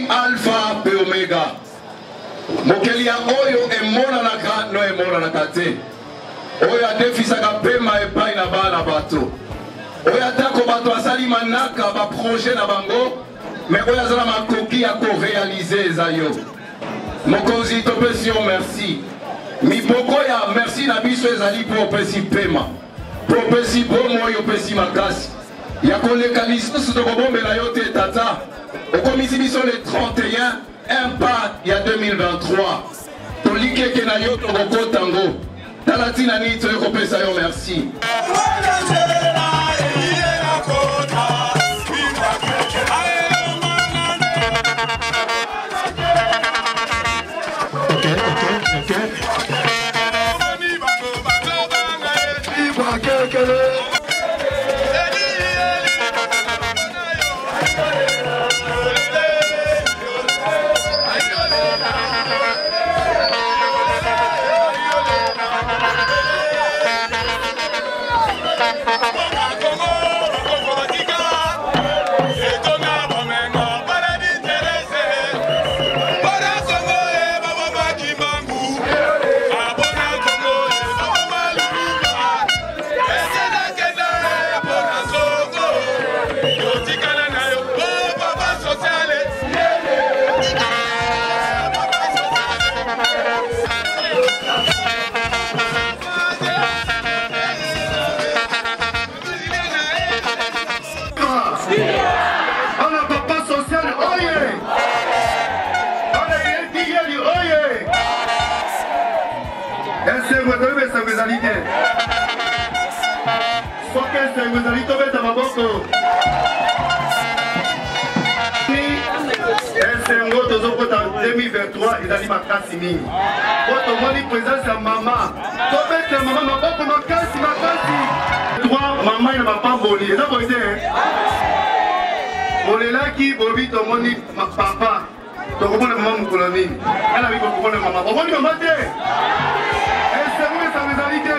Alpha pe Omega. Mokelia oyo emona na ka no emona na kate. Oyo adefisa ka pema epai na bana bato. Oyo atako bato asali manaka ba projet na bango. Mais oyo azala makoki ya ko réaliser zayo. Mokonzi topesi yo merci. Miboko ya merci na biso ezali po pesi pema. Po pesi bomo yo pesi makasi. Ya koleka lisusu tokobombela yo te tata. Au comité sur le 31, un pas il y a 2023. Tolike kenayo toko tango. Talatina ni to kopesa yo merci. En 2023, il a dit ma casse mini. Votre moni présence à maman. Tobet maman, ma papa, ma casse, ma casse. Toi, maman, il m'a pas volé. C'est ça pour dire. On est là qui, Bobby, ton moni, ma papa. Tu comprends le maman, mon colonie. Elle a vu qu'on comprend le maman. Pourquoi tu m'as maté? Elle s'est roulée sa réalité.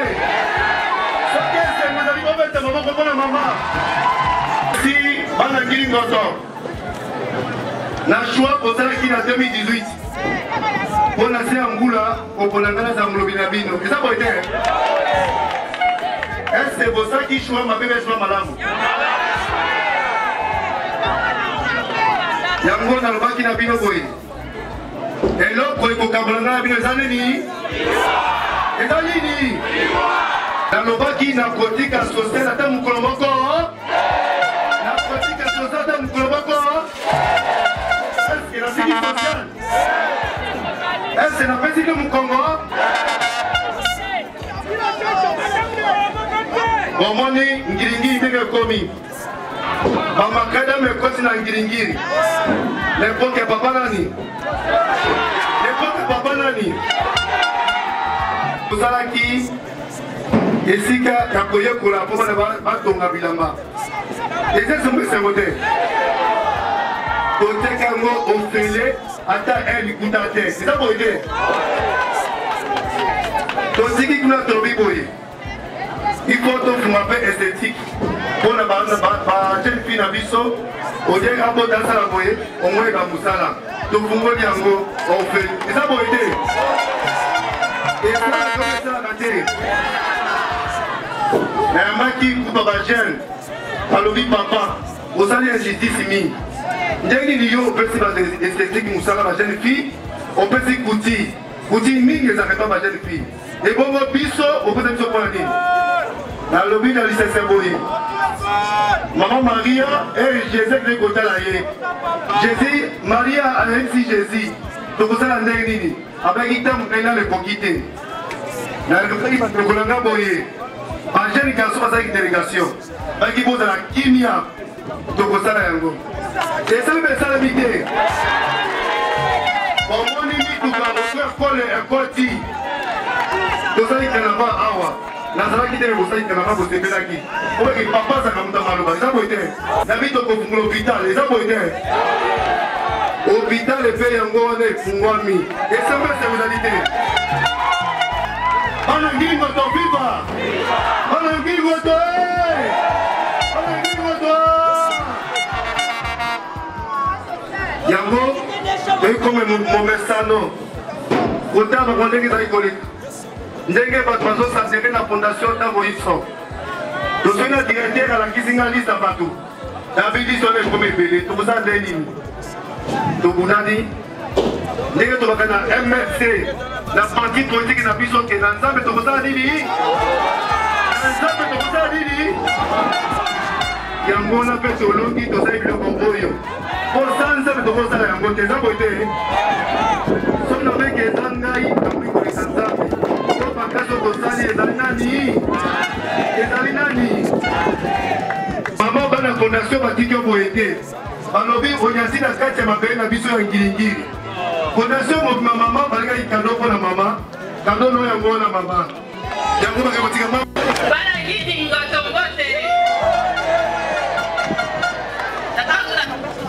C'est vous avez dit, Tobet, maman, comprend la maman. Si, on a guéri notre na choix pour ça qui en 2018 pour lancer Angoula pour la grâce à Mlobinabino. C'est ça pour dire. Est-ce que c'est pour ça qui choisit ma bébé choix madame? Yango na lobaki na bino boy. Et l'autre pour le kablana bino zaneni. Et zaneni. Na lobaki na kotika social ata mukolomoko. Na kotika social ata mukolomoko. Est-ce que la petite de mon Congo? Bon, moi, Ngiringiri, il est commis. Maman, quand même, quand il a Ngiringiri, l'époque est papa Nani. L'époque est papa Nani. Vous allez qui? esika ya koyekola mpo bana batonga bilamba eza sombe sengote toteka yango ofele ata likuta te eza boye te tosiki kuna tolobi boye il faut tofunga mpe esthétique mpona bajeune fille na biso odieki abota asala boye ongoyeka mosala tofungoli yango ofele eza boye te esalaka te nayambaki kupa bajeune alobi papa osali injustice mingi ndenge nini yo opesi baesthétique mosala bajeune fille opesi kuti mingi ezalaka pa bajeune fille ebongo biso opesa biso mpona nini nalobi na lisese boye mama maria jésus ekei kotala ye jésus maria ayebisi jésus tokosala ndenge nini abaki ntango ngai nano ekoki te nakolanga boye bajeune garso basalaki délégation baki bozala kimia tokosala yango esali mpe esalami te omoni mituka ekole ekoti tosali kanava awa nazalaki te bosali kanava bosepelaki obaki papa azaka moto maloba eza boye te nabi tokofungula hôpital eza boye te hôpital epe yango wana efungwami esemese ezali te bana ngingo toviva bana ngingo to bana ngingo to yango ekome momesano kotaba kwa ndenge ezali koleka ndenge bato bazosasere na fondation ntango iso tozwi na directeur alakisi nga liste ya bato nabidi sona ekome ebele tokozala nde nini tobunani ndenge tobaka na mrc na parti politique na biso ke na nzambe tokozala nini na nzambe tokozala nini yango wana mpe tolongi tozali biloko oyo mposa nzambe tokozala yango te eza boye te soki nabeki eza ngai nakoikolisa nzambe to bakaso tosali ezali nani ezali nani mama bana fondation batiki boye te balobi onyasi na kati ya mabele na biso ya ngilingili fondation mobima mama balingaki kado mpo na mama kado no yango wana mama yango bakakotika mama bana gidi ngotombote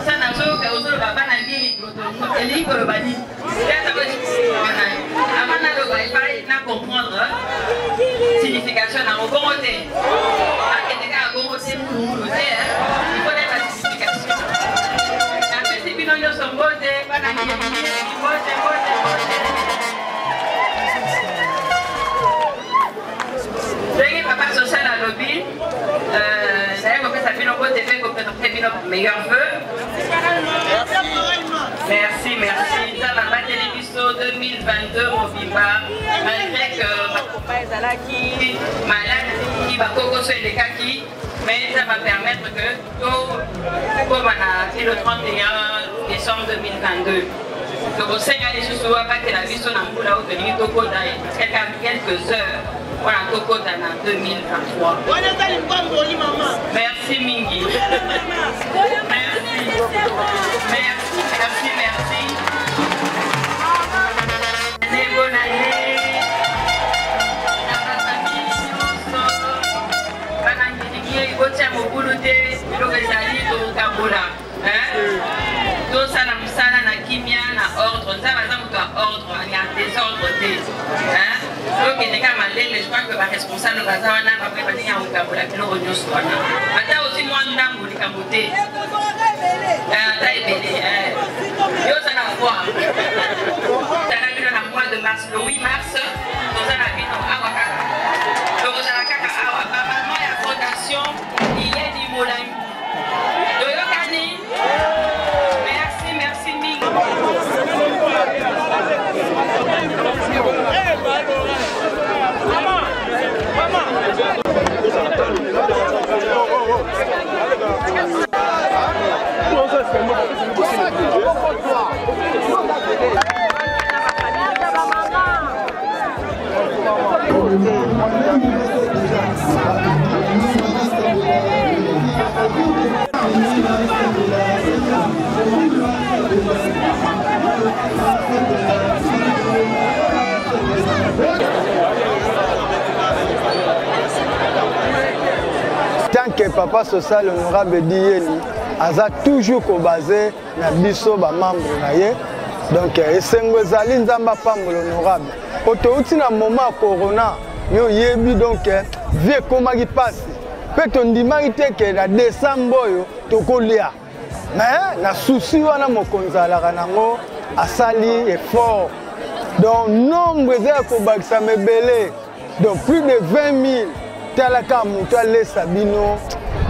sana soka uzuru bana gidi ngotombote eliko lobani kata basi bana amana lo vai na comprendre signification na ngomote aketeka ngomote mulu te il faut la signification na pesi bino nyoso mbote bana gidi mbote Denge papa social à lobby, d'ailleurs on fait ça bien au côté fait qu'on peut faire bien meilleurs vœux. Merci. Ça va pas télévision 2022 mon bimba, malgré que ma copain Zalaki malade, qui va coco sur les kaki, mais ça va permettre que tout comme on a fait le 31 décembre 2022. Donc on sait que les choses soient pas que la vie soit en bout là où de nuit toko d'ailleurs, parce qu'elle a quelques heures. Voilà, Toko Dana 2023. Merci Mingi. Merci. Bonne année. Tout ça, na kimia, na ordre. Ça, par exemple, ordre, il y a des ordres. Donc, il y a je crois que le responsable de Gazawana va préparer un vocabulaire qui est au Dieu. Maintenant aussi, moi, je suis un camoté. Le mois de mars, le 8 mars, nous allons à Ouakaka. Donc, nous allons à Ouakaka. Maman, il y a fondation, il y a du Moulin. Doyokani. Merci, Ming. donc papa social honorable Diyeli aza toujours basé na biso ba membre na ye donc esengo ezali nzamba pambola honorable otouti na moment ya corona yo yebi donc vie ekomaki pasi mpe tondimaki te ke na décembre oyo tokolia mais na susi wana mokonzi alaka nango asali effort donc nombre eza ya kobakisa mebele donc plus de 20 000 talaka moto alesa bino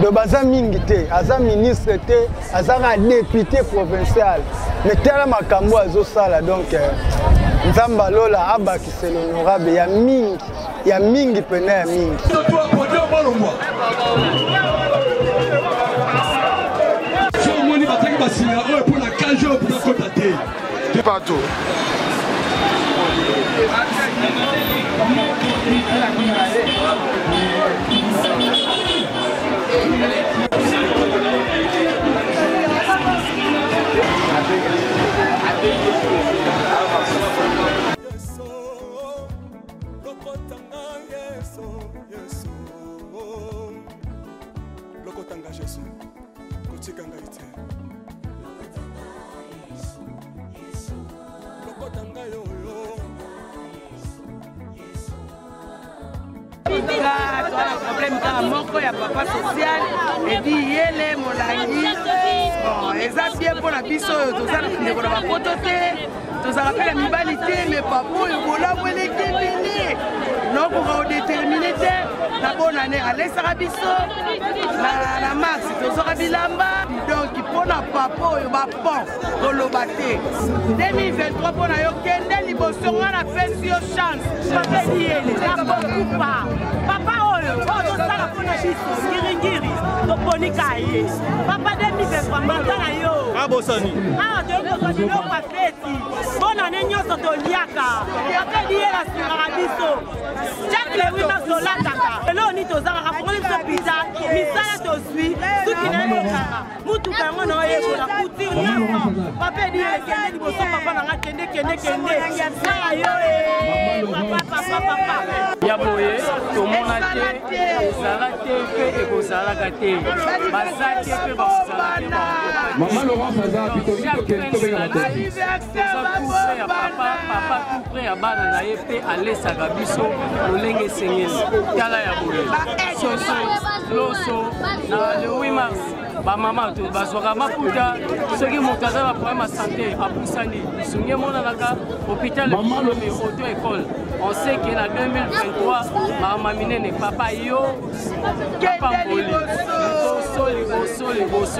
donc baza mingi te aza ministre te azaka député provincial mais tala makambo azosala donc nzambe alola abakisela honorable ya mingi pene ya mingi somoni bataki basinga oyo mpona 15 jours mpona kota te partout. lokotanga Jésus kotikanga ite lokotanga yoyo problème kaka moko ya papa social edi yele molangi eza bien mpona biso oyo toza ndeko na bapoto te tozala mpe na mibali te me papa oyo bolamu eleki ebele nokoka odétermine te na bonane alesaka biso na mars tozoka bilamba donc mpona papa oyo bapon koloba te 2023 mpona yo kende liboso nga na pesi yo chance papa ediyele nakokupa papa oyo tozala mpona biso ngiringiri toponika ye papa 2023 mata na yo abosani toyokosani yoka feti bonane nyonso toliaka papa ediyele asungaka biso chaque lewi nazolataka eloni tozalaka fongoli biso pizza misala tozwi suki na yokaka mutuka yango na oyekola couture nyonso papa ediyele kende liboso papa nanga kende sala yo papa ya boye tomona te ezala te mpe ekozalaka te baza te mpe bakozala Maman Laurence aza ya papa tout près ya bana na ye mpe alesaka biso lolenge esengeli tala ya boye soso loso na le 8 mars bamama bazwaka maputa soki moto aza na problème ya santé apusani bisungi emonanaka hôpital economi auto école on sait que na 2023 mama minene papa yo pamboli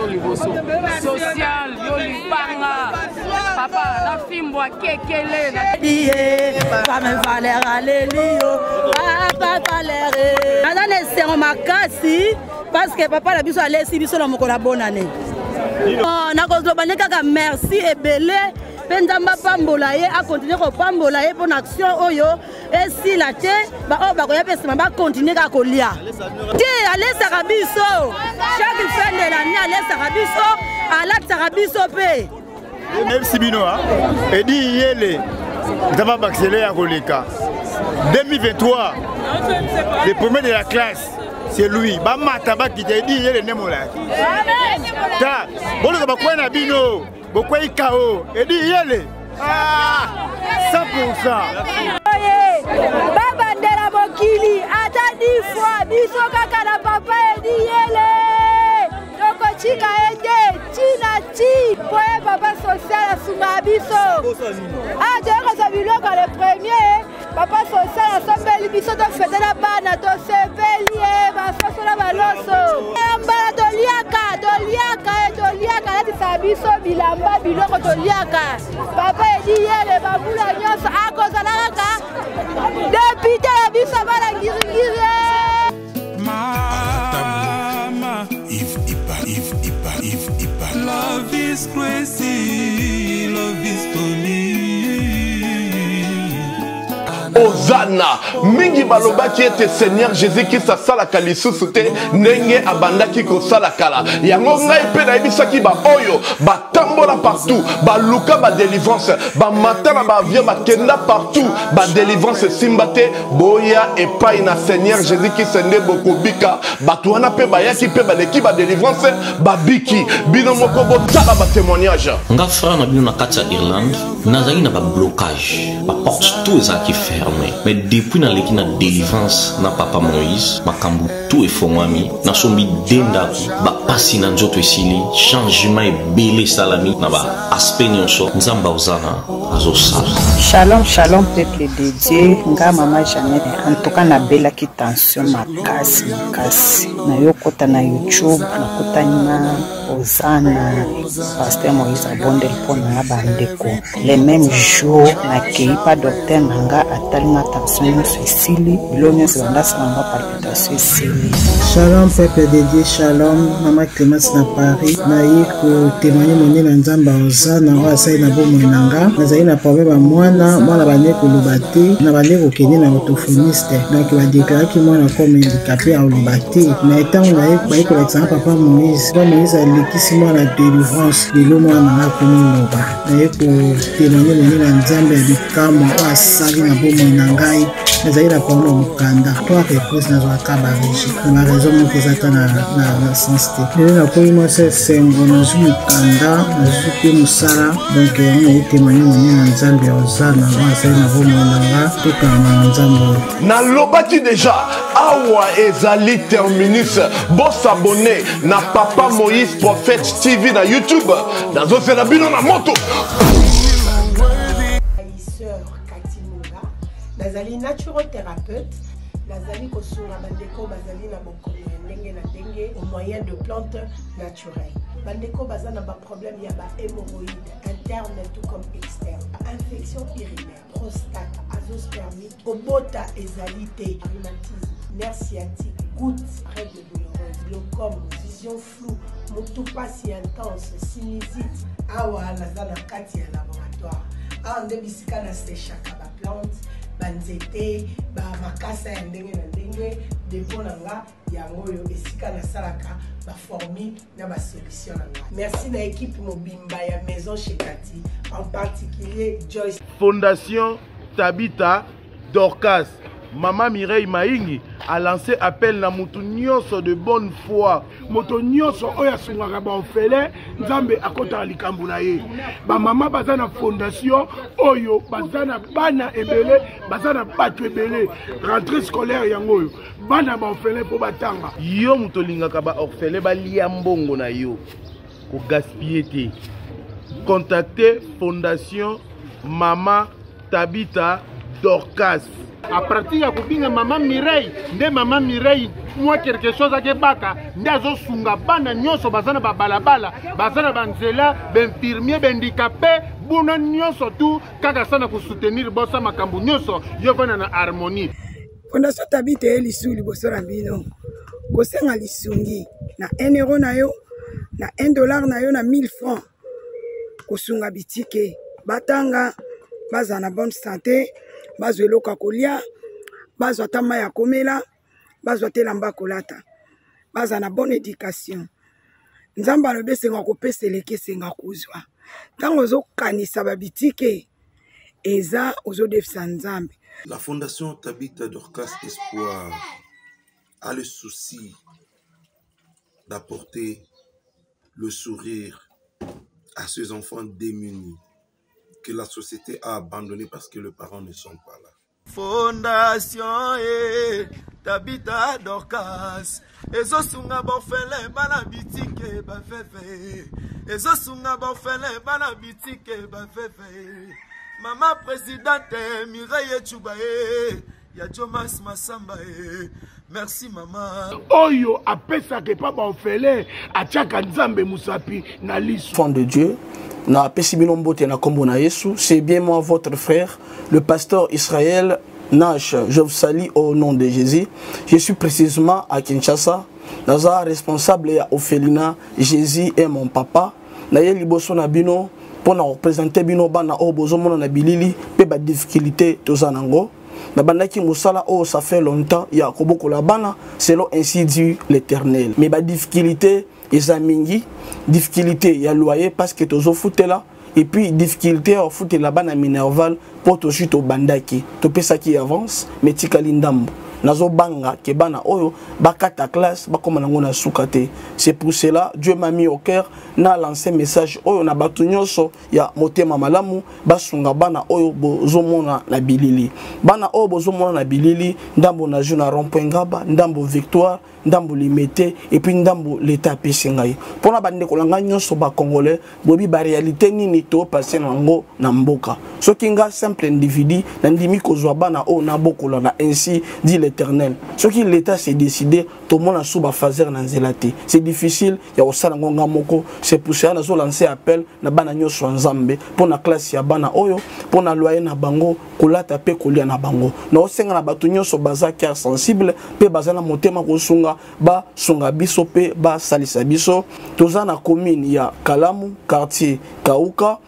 liboso social yo libanga papa na fimbo akekele na die femme valeur alelio papa valeur naza na esengo makasi parce que papa na biso alesi biso na mokolo ya bonne année nakozloba ne kaka merci ebele mpe nzambe apambola ye akontinue kopambola ye mpo na action oyo esila te baoyo bakoya mpe nsima bakontinue kaka kolia te alesaka biso chaque fin de l'année alesaka biso alatisaka biso mpe Merci bino edi yele nzambe abakisele ya koleka 2023 le premier de la classe c'est lui bamata bakita edi yele ne molaki ta boluka bakwei na bino bokwei kao edi yele 100%. babandela mokili ata 10 fois biso kaka na papa edi yele tokotika ete tina ti po ye papa social asunga biso toyokozwa biloko le premier papa social asombeli biso tofete na bana tosepeli ye basoso na baloso mbala toliaka alatisa biso bilamba biloko toliaka papa edi yele bambula nyonso akozala kaka depute na biso bana ngiringiri Mama, if love is crazy, love is funny. Hosanna. Mingi baloba qui était Seigneur Jésus qui sa sala kalisusu te nenge abanda ki ko sala kala. Yango ngai pe na ebisa ki ba oyo ba tambola partout, ba luka ba délivrance, ba matana ba via ba kenda partout, ba délivrance simbate boya et pas na Seigneur Jésus qui sende beaucoup bika, ba tuana pe ba yaki pe ba leki ba délivrance, ba biki bino moko bo tala ba témoignage. Nga frère na bino na kati ya Irlande, nazali na ba blocage, ba porte tout ça qui fermé. Mais depuis na leki na délivrance na papa Moïse, makambu tout est fongwami, na sombi denda ba pasi na nzoto esili, changement et belé salami na ba aspect nyonso, nzamba Hosanna azosala. Shalom, shalom peuple de Dieu, nga mama Jeannette, en tout cas na bela ki tension makasi, na yo kota na YouTube, na kota na Hosanna, pasteur Moïse abondel pona bandeko. Les mêmes jours, na keipa docteur nanga atalinga tension esili, bilonyo zanda sanga palpitation esili. Shalom peuple de Dieu, shalom, mama Clémence na Paris, na yiko témoigner moni na nzamba Hosanna, na wasai na bomo nanga, nazali na problème mwana bane kolobate, na bane kokende na orthophoniste, donc ba déclarer ki mwana comme handicapé à olobate, na etango na yiko l'exemple papa Moïse, lekisi mwana délivrance, lelo mwana na komi loba, na yiko témoigner moni na nzamba ya bikamo, asali na bomo na ngai, nazali na problème mokanda, toi réponse na zoaka ba régie, na raison mokeza na sens te. Lelo na komi mo se sengo na zu mokanda, na zu pe musala, donc on a témoigné moni na nzamba Hosanna, asali na bomo na nga, toka na nzamba. Na lobaki déjà, awa ezali terminus, bon s'abonner na papa Moïse Prophète TV na YouTube, dans un fait bino na moto. Sœur Cathy Moula, nazali naturothérapeute, nazali kosunga bandeko bazali na bokono ndenge na ndenge au moyen de plantes naturelles. Bandeko bazana ba problème ya ba hémorroïdes interne tout comme externe, infection urinaire, prostate, azoospermie, obota ezalité, rhumatisme, nerf sciatique, gouttes, règles douloureuses, glaucome, vision floue, motopathie intense, sinusite. Awa nazana kati ya laboratoire. Awa nde bisika na séchaka ba plante, banzete, ba makasa ya ndenge na ndenge, depo na nga yango yo esika na salaka ba formule na ba solution na nga. Merci na équipe mobimba ya maison chez Cathy, en particulier Joyce. Fondation Tabita Dorcas. Maman Mireille Maingi a lancé appel na mutu nyonso de bonne foi. Moto nyonso oya sungaka ba ofele nzambe akota likambo na ye. Ba mama bazana fondation oyo bazana bana ebele, bazana batu ebele. Rentrée scolaire yango yo. Bana ba ofele po batanga. Yo muto lingaka ba ofele ba lia mbongo na yo. Ko gaspiller te. Contactez Fondation Mama Tabita Dorcas. À partir ya kubinga Maman Mireille, nde Maman Mireille moi quelque chose à kebaka, nde azo sunga bana nyonso bazana ba balabala, bazana banzela, benfirmier, bendikapé, buna nyonso tout kaka sana ko soutenir bossa makambu nyonso yo vana na harmonie. Fondation Tabita elisu liboso na bino. Kosenga lisungi na 1 euro na yo, na $1 na yo na 1000 francs. Kosunga bitike, batanga, bazana bonne santé. Bazo eloka kolia, bazo atama ya komela, bazo atelamba kolata, bazo na bonne éducation. Nzamba lobe senga kopesa leke senga kuzwa. Tango zo kanisa babitike eza ozo defisa nzambe. La Fondation Tabita Dorcas Espoir a le souci d'apporter le sourire à ces enfants démunis que la société a abandonné parce que les parents ne sont pas là. Fondation Tabita Dorcas ezo sunga bofele bana bitike ba fefe ezo sunga bofele bana bitike ba fefe Mama présidente Mireille Chubae ya Thomas Masamba merci maman. Oyo apesa ke pa ba ofele achaka nzambe musapi na lisu. Enfant de Dieu. C'est bien moi, votre frère, le pasteur Israël Nash. Je vous salue au nom de Jésus. Je suis précisément à Kinshasa. Naza responsable à Ophelina. Jésus est mon papa. Naye liboso na bino pour représenter bino bana obozo mona na bilili pe ba difficulté tozanango. na bandaki musala oh ça fait longtemps ya koboko la bana selon ainsi dit l'Éternel. Mais ba difficulté ezamingi, difficulté ya loyer parce que tozo foutela et puis difficulté au foot la bana minerval pour to chute au bandaki to pesa qui avance mais tikali ndambo nazo banga ke bana oyo bakata classe bakoma nango na sukate. C'est pour cela Dieu m'a mis au cœur na lancé message oyo na batu nyonso ya motema malamu basunga bana oyo bozomona na bilili, bana oyo bozomona na bilili ndambo na juna rond-point Ngaba, ndambo Victoire, ndambo Limete et puis ndambo l'état pesingai pona bande kolanga nyonso ba congolais bobi ba réalité nini to passer nango na mboka soki nga simple individu na ndimi kozwa bana o na bokola na ainsi dit l'Éternel. Soki l'état s'est décidé to mona suba fazer na nzelate c'est difficile ya osala ngonga moko. C'est pour ça nazo lancer appel na bana nyonso nzambe pona classe ya bana oyo pona loyer na bango kolata pe kolia na bango na osenga na batu nyonso baza cœur sensible pe bazana motema kosunga ba sunga biso pe ba salisa biso. Toza na commune ya Kalamu quartier Kauka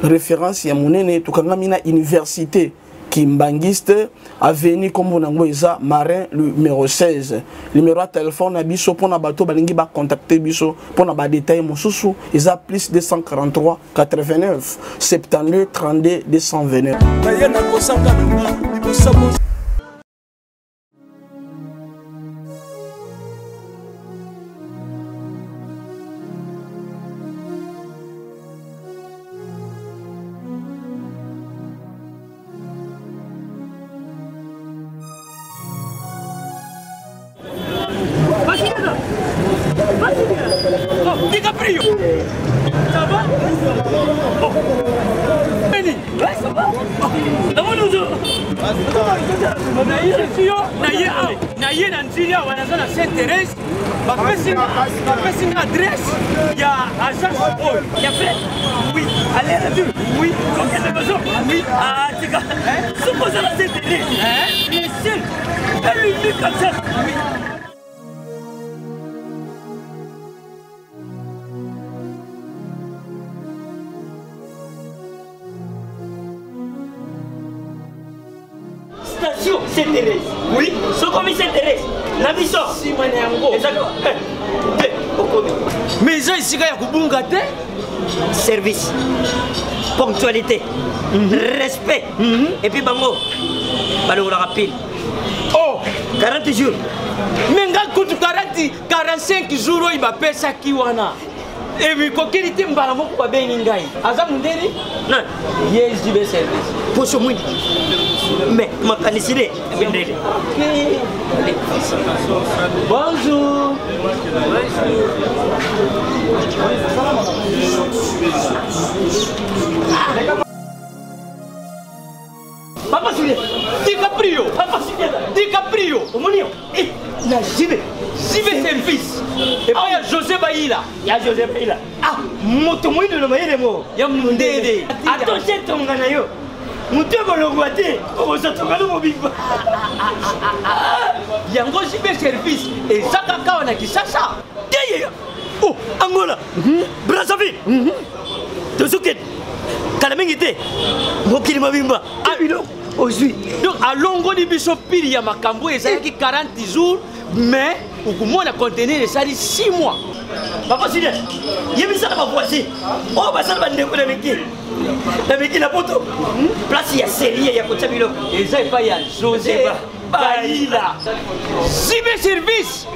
référence ya monene tukangami na université Kimbangiste avenue comme nango eza Marin numéro 16. Numéro de téléphone na biso pona bato balingi ba contacter biso pona ba détail mosusu eza plus 243 89 72 32 229. DiCaprio, ça va? Benny, ouais, ça va? Comment nous naye na nzili awa naza na Sainte-Thérèse bapesi nga adresse ya agence oyo ya fait oui aller retour oui kokende besoin oui tika sokoza na Sainte-Thérèse le ciel est l'unique comme ça oui. Station Sainte-Thérèse. Oui, ce commis Sainte-Thérèse. La mission. Si, moi, exactement. Mais ils ont ici, il y a Kubunga. Service. Ponctualité. Respect. Et puis, bango. Balo rapide. Oh 40 jours. Mais quand tu 45 jours, il va payer ça qui wana. Et puis, quand il était mbala moko ba beningai. Aza mundeni? Non. Yes, du service. Pour ce moment. Mais ma canicide. Bonjour. Papa Soulé. DiCaprio. Papa Soulé. DiCaprio. Omonio. Eh, na Jibe. Jibe service. Et puis il y a José Baïla. Il y a José Baïla. Ah, moto moi de le maïle mo. Ya mundede. Attention ton ganayo. Mutego longwate. Obo satokalo mo big ba. Yango Jibe service. Et Zakaka on a qui ça ça. Yeye. Oh, Angola. Brazzaville. Tozuket. Kalamingite. Mokili mabimba. Abilo. Aujourd'hui. Donc à longo di biso pili ya makambo ezaki 40 jours mais okumona contenir ezali 6 mois. Papa Sile. Yebisa na voici. Oh basala bandeko na meki. Na meki na poto. Place ya série ya kocha bilo. Eza pa ya José Baïla. Jibe service.